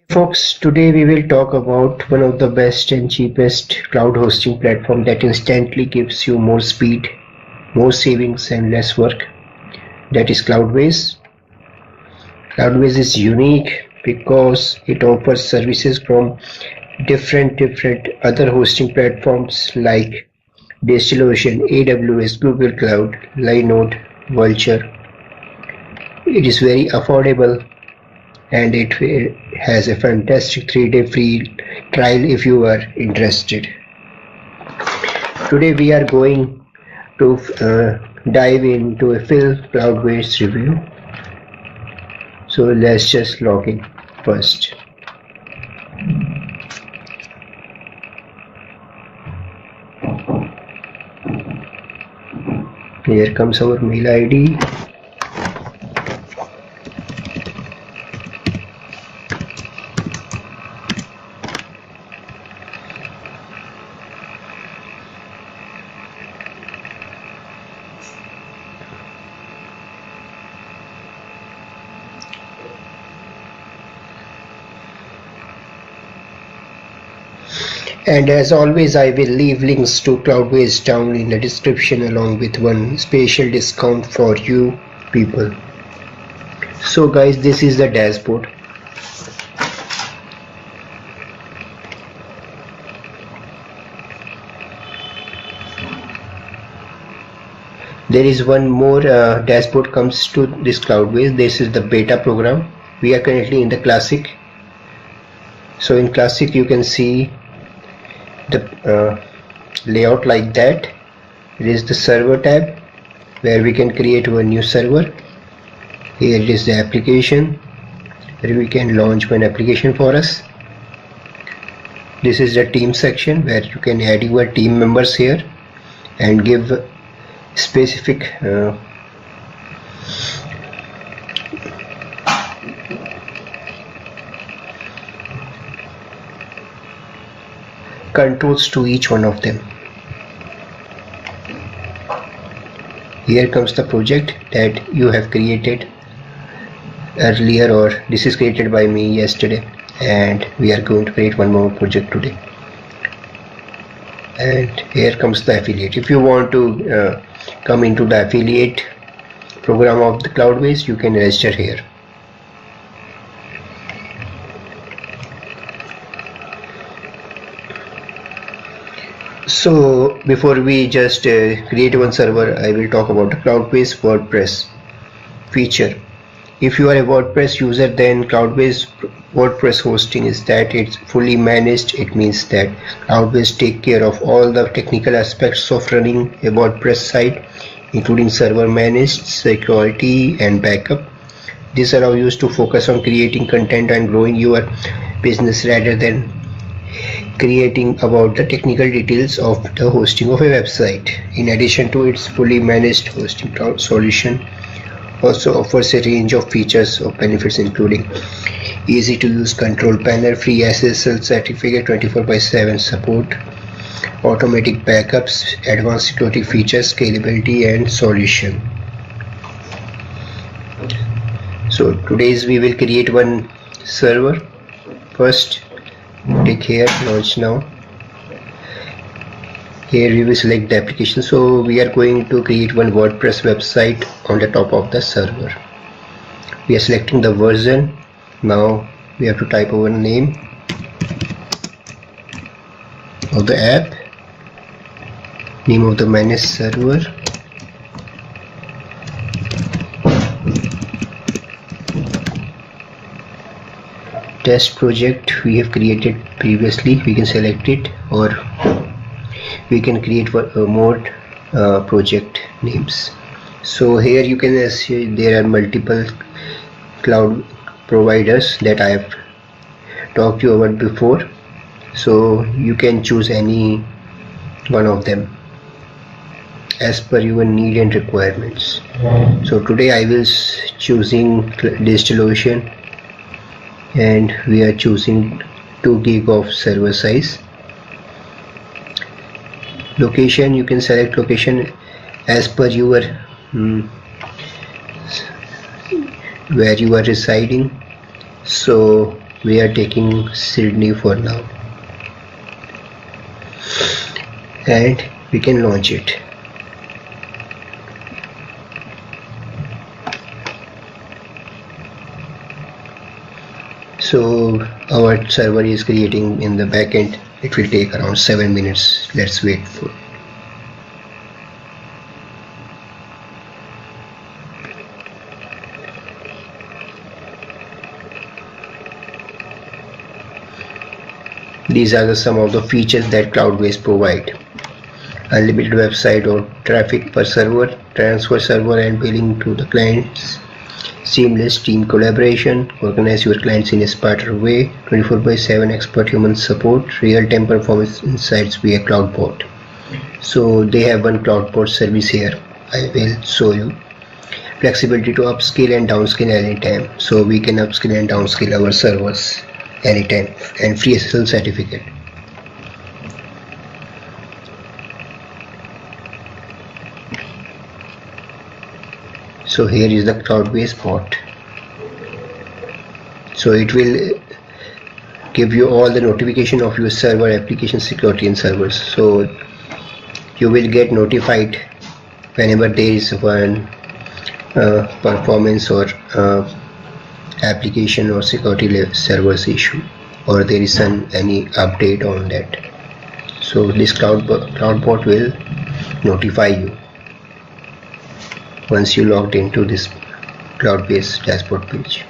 Folks, today we will talk about one of the best and cheapest cloud hosting platform that instantly gives you more speed, more savings and less work. That is CloudWays. CloudWays is unique because it offers services from different other hosting platforms like DigitalOcean, AWS, Google Cloud, Linode, Vultr. It is very affordable and it has a fantastic 3-day free trial if you are interested. Today we are going to dive into a full CloudWays review. So let's just log in first. Here comes our mail ID. And as always, I will leave links to CloudWays down in the description along with one special discount for you people. So guys, this is the dashboard. There is one more dashboard comes to this CloudWays. This is the beta program. We are currently in the classic. So in classic you can see the layout like that. It is the server tab where we can create one new server. Here it is the application where we can launch one application for us. This is the team section where you can add your team members here and give specific controls to each one of them. Here comes the project that you have created earlier, or this is created by me yesterday, and we are going to create one more project today. And here comes the affiliate. If you want to come into the affiliate program of the CloudWays, you can register here. So before we just create one server, I will talk about the CloudWays WordPress feature. If you are a WordPress user, then CloudWays WordPress hosting is that it's fully managed. It means that CloudWays take care of all the technical aspects of running a WordPress site, including server managed, security and backup. This allows you to focus on creating content and growing your business rather than creating about the technical details of the hosting of a website. In addition to its fully managed hosting cloud solution, also offers a range of features of benefits including easy to use control panel, free SSL certificate, 24/7 support, automatic backups, advanced security features, scalability and solution. So today's we will create one server. First click here, launch now. Here we will select the application. So we are going to create one WordPress website on the top of the server. We are selecting the version. Now we have to type our name of the app, name of the managed server, test project we have created previously. We can select it, or we can create more project names. So here you can see there are multiple cloud providers that I have talked to you about before, so you can choose any one of them as per your need and requirements. So today I will choosing DigitalOcean, and we are choosing 2 gig of server size. Location, you can select location as per your where you are residing. So we are taking Sydney for now, and we can launch it. So our server is creating in the backend. It will take around 7 minutes. Let's wait for. These are some of the features that CloudWays provide. Unlimited website or traffic per server, transfer server and billing to the clients, seamless team collaboration, organize your clients in a smarter way, 24/7 expert human support, real-time performance insights via CloudBot. So they have one CloudBot service here. I will show you. Flexibility to upscale and downscale anytime. So we can upscale and downscale our servers anytime, and free SSL certificate. So here is the CloudWays bot. So it will give you all the notification of your server, application security and servers. So you will get notified whenever there is one performance or application or security servers issue, or there is any update on that. So this CloudBot will notify you once you logged into this CloudWays dashboard page.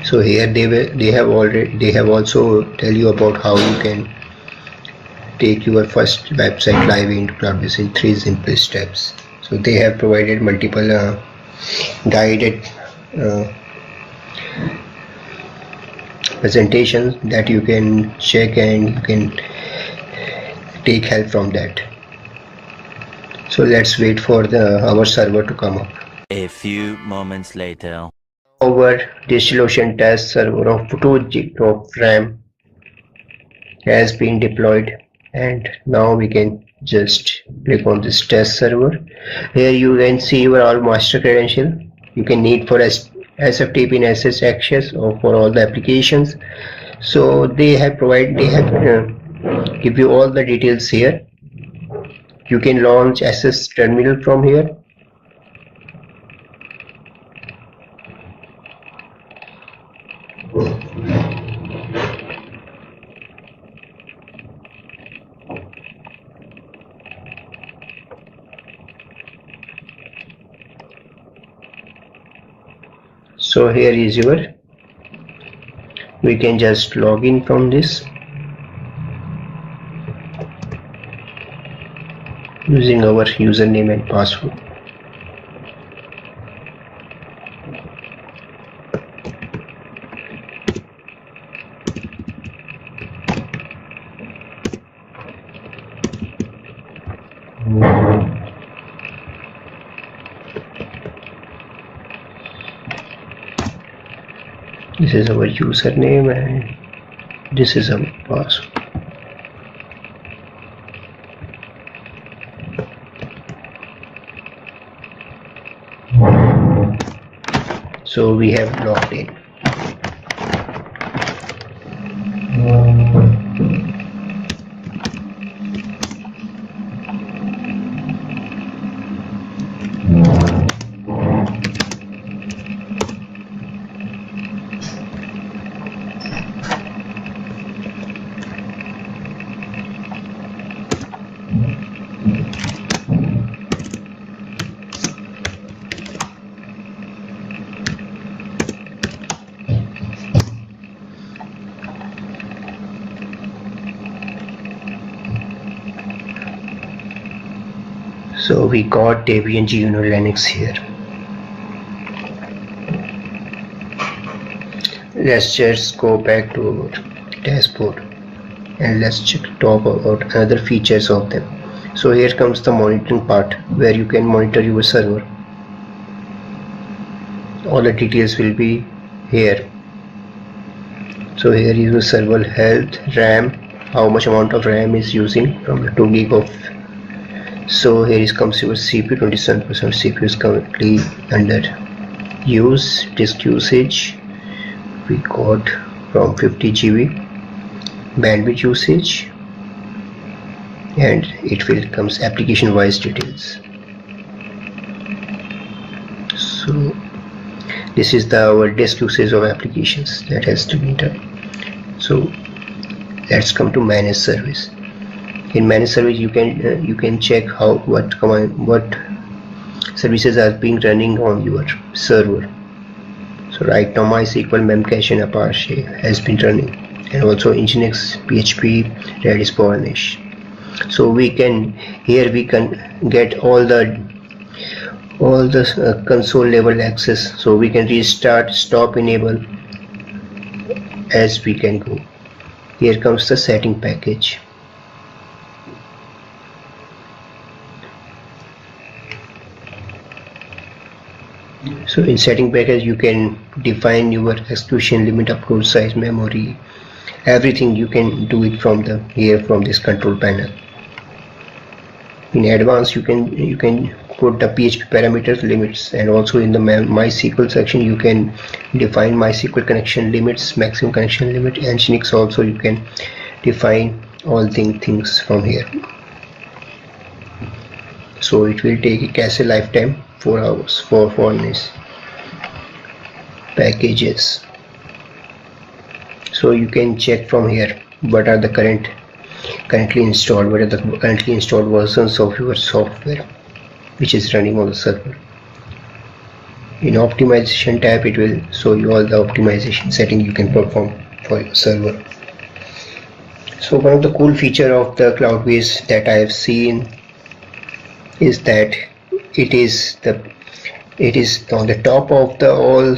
So here they have also tell you about how you can take your first website live into CloudWays in 3 simple steps. So they have provided multiple guided presentations that you can check, and you can take help from that. So let's wait for our server to come up. A few moments later. Our DigitalOcean test server of 2 GB of RAM has been deployed, and now we can just click on this test server. Here you can see your all master credential you can need for SFTP and SS access or for all the applications. So they have give you all the details here. You can launch SS terminal from here. So here is we can just log in from this using our username and password. This is our username and this is our password. So we have logged in. So we got Debian GNU Linux here. Let's just go back to our dashboard and let's talk about other features of them. So here comes the monitoring part where you can monitor your server. All the details will be here. So here is the server health, RAM, how much amount of RAM is using from the 2 GB of. So here comes your CPU, 27% CPU is currently under use disk usage we got from 50 GB, bandwidth usage, and it will comes application wise details. So this is our disk usage of applications that has to be done. So let's come to manage service. In manage service you can check what services are being running on your server. So right now MySQL, Memcache and Apache has been running, and also Nginx, PHP, Redis, Varnish. So we can get all the console level access, so we can restart, stop, enable as we can go. Here comes the setting package. So in setting package you can define your execution limit, upload size, memory, everything you can do it from from this control panel. In advanced you can put the PHP parameters, limits, and also in the MySQL section you can define MySQL connection limits, maximum connection limit, and Nginx also you can define all things from here. So it will take a cache lifetime 4 hours for Varnish packages. So you can check from here what are the currently installed versions of your software which is running on the server. In optimization tab it will show you all the optimization setting you can perform for your server. So one of the cool feature of the CloudWays that I have seen is that it is on the top of all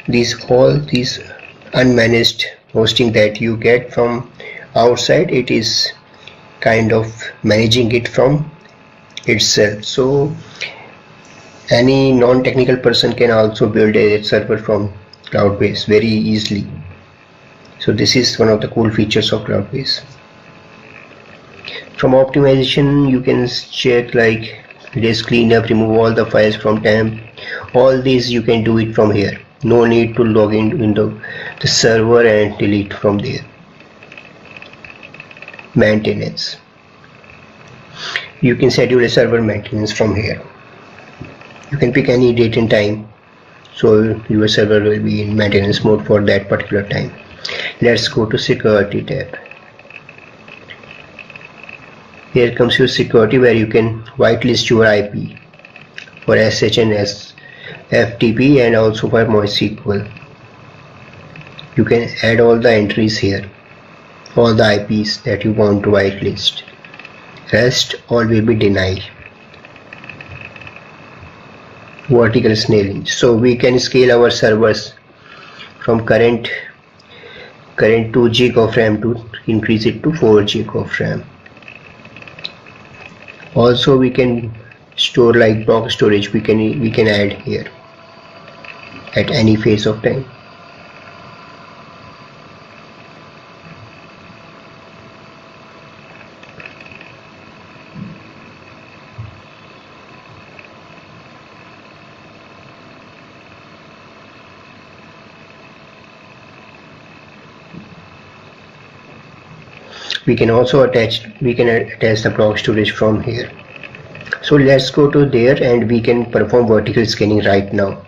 these unmanaged hosting that you get from outside. It is kind of managing it from itself, so any non-technical person can also build a server from CloudWays very easily. So this is one of the cool features of CloudWays. From optimization you can check like disk cleanup, remove all the files from temp. All these you can do it from here. No need to log into the server and delete from there. Maintenance. You can schedule a server maintenance from here. You can pick any date and time, so your server will be in maintenance mode for that particular time. Let's go to security tab. Here comes your security, where you can whitelist your IP for SSH and FTP, and also for MySQL. You can add all the entries here, all the IPs that you want to whitelist. Rest all will be denied. Vertical scaling. So we can scale our servers from current 2 GB of RAM to increase it to 4 GB of RAM. Also we can store like block storage, we can add here at any phase of time. We can attach the block storage from here. So let's go to there and we can perform vertical scanning right now.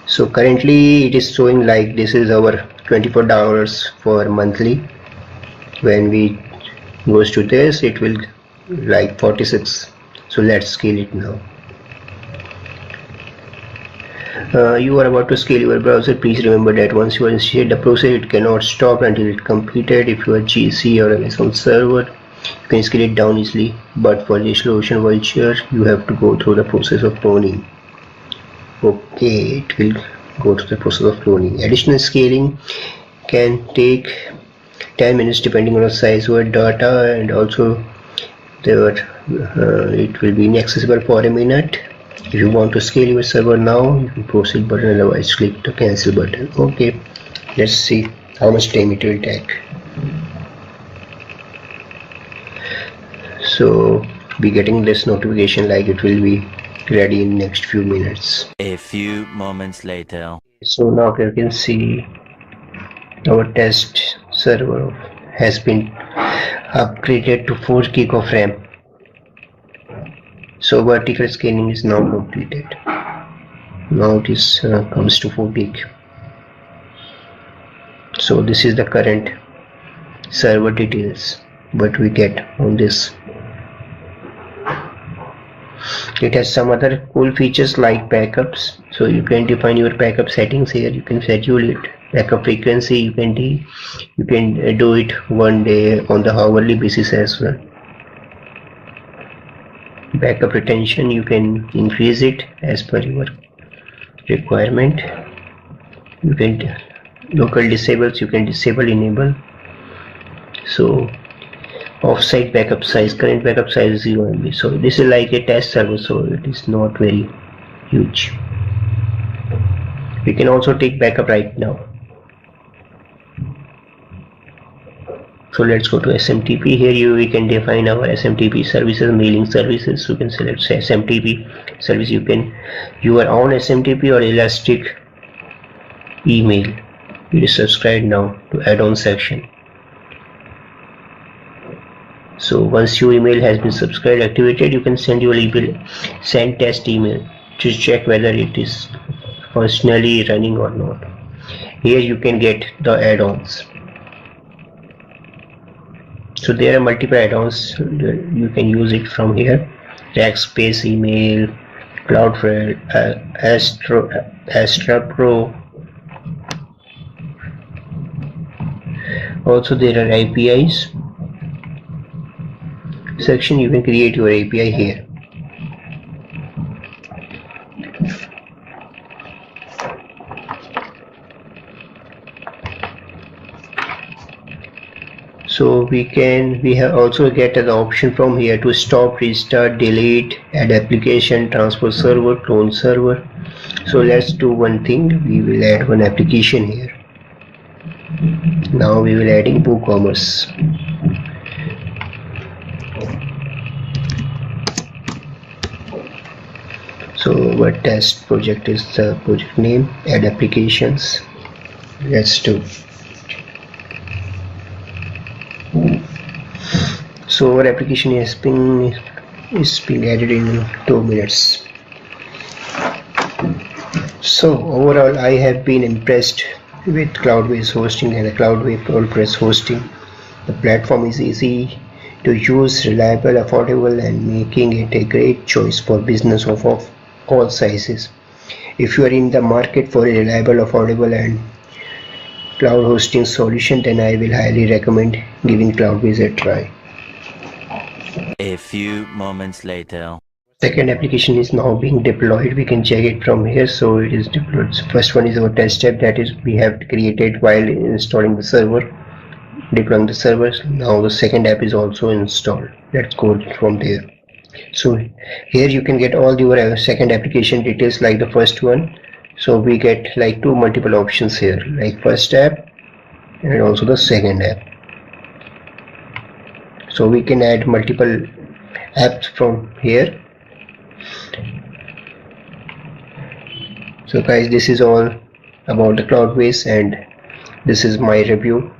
So currently it is showing like this is our $24 for monthly. When we goes to this, it will like 46. So let's scale it now. You are about to scale your browser. Please remember that once you initiate the process, it cannot stop until it completed. If you are GC or Amazon server, you can scale it down easily, but for DigitalOcean Vultr, you have to go through the process of cloning. Okay, it will go through the process of cloning. Additional scaling can take 10 minutes depending on the size of data, and also it will be inaccessible for a minute. If you want to scale your server now, you can proceed button, otherwise click the cancel button. Okay, let's see how much time it will take. So be getting this notification like it will be ready in next few minutes. A few moments later. So now you can see our test server has been upgraded to 4 gig of RAM. So vertical scaling is now completed. Now it is comes to 4 gig. So this is the current server details what we get on this. It has some other cool features like backups, so you can define your backup settings here. You can schedule it, backup frequency you can do it 1 day on the hourly basis as well. Backup retention, you can increase it as per your requirement. You can local disables, you can disable, enable. So offsite backup size, current backup size is 0 MB. So this is like a test server, so it is not very huge. We can also take backup right now. So let's go to SMTP. Here we can define our SMTP services, mailing services. So you can select SMTP service. You can your own SMTP or Elastic email. You subscribe now to add-on section. So once your email has been subscribed activated, you can send your email, send test email to check whether it is functionally running or not. Here you can get the add-ons. So there are multiple add-ons, you can use it from here. Rackspace email, Cloudflare, Astra Pro. Also there are APIs section. You can create your API here. So we have also get the option from here to stop, restart, delete, add application, transfer server, clone server. So let's do one thing. We will add one application here. Now we will add in eCommerce. So our test project is the project name, add applications. Let's do. So our application is being added in 2 minutes. So overall I have been impressed with CloudWays hosting and the CloudWays WordPress hosting. The platform is easy to use, reliable, affordable, and making it a great choice for business of all sizes. If you are in the market for a reliable, affordable, and cloud hosting solution, then I will highly recommend giving CloudWays a try. A few moments later. Second application is now being deployed. We can check it from here. So it is deployed. So first one is our test app, that is we have created while installing the server, deploying the servers. Now the second app is also installed. Let's go from there. So here you can get all your second application details like the first one. So we get like two multiple options here, like first app and also the second app. So we can add multiple apps from here. So guys, this is all about the CloudWays, and this is my review.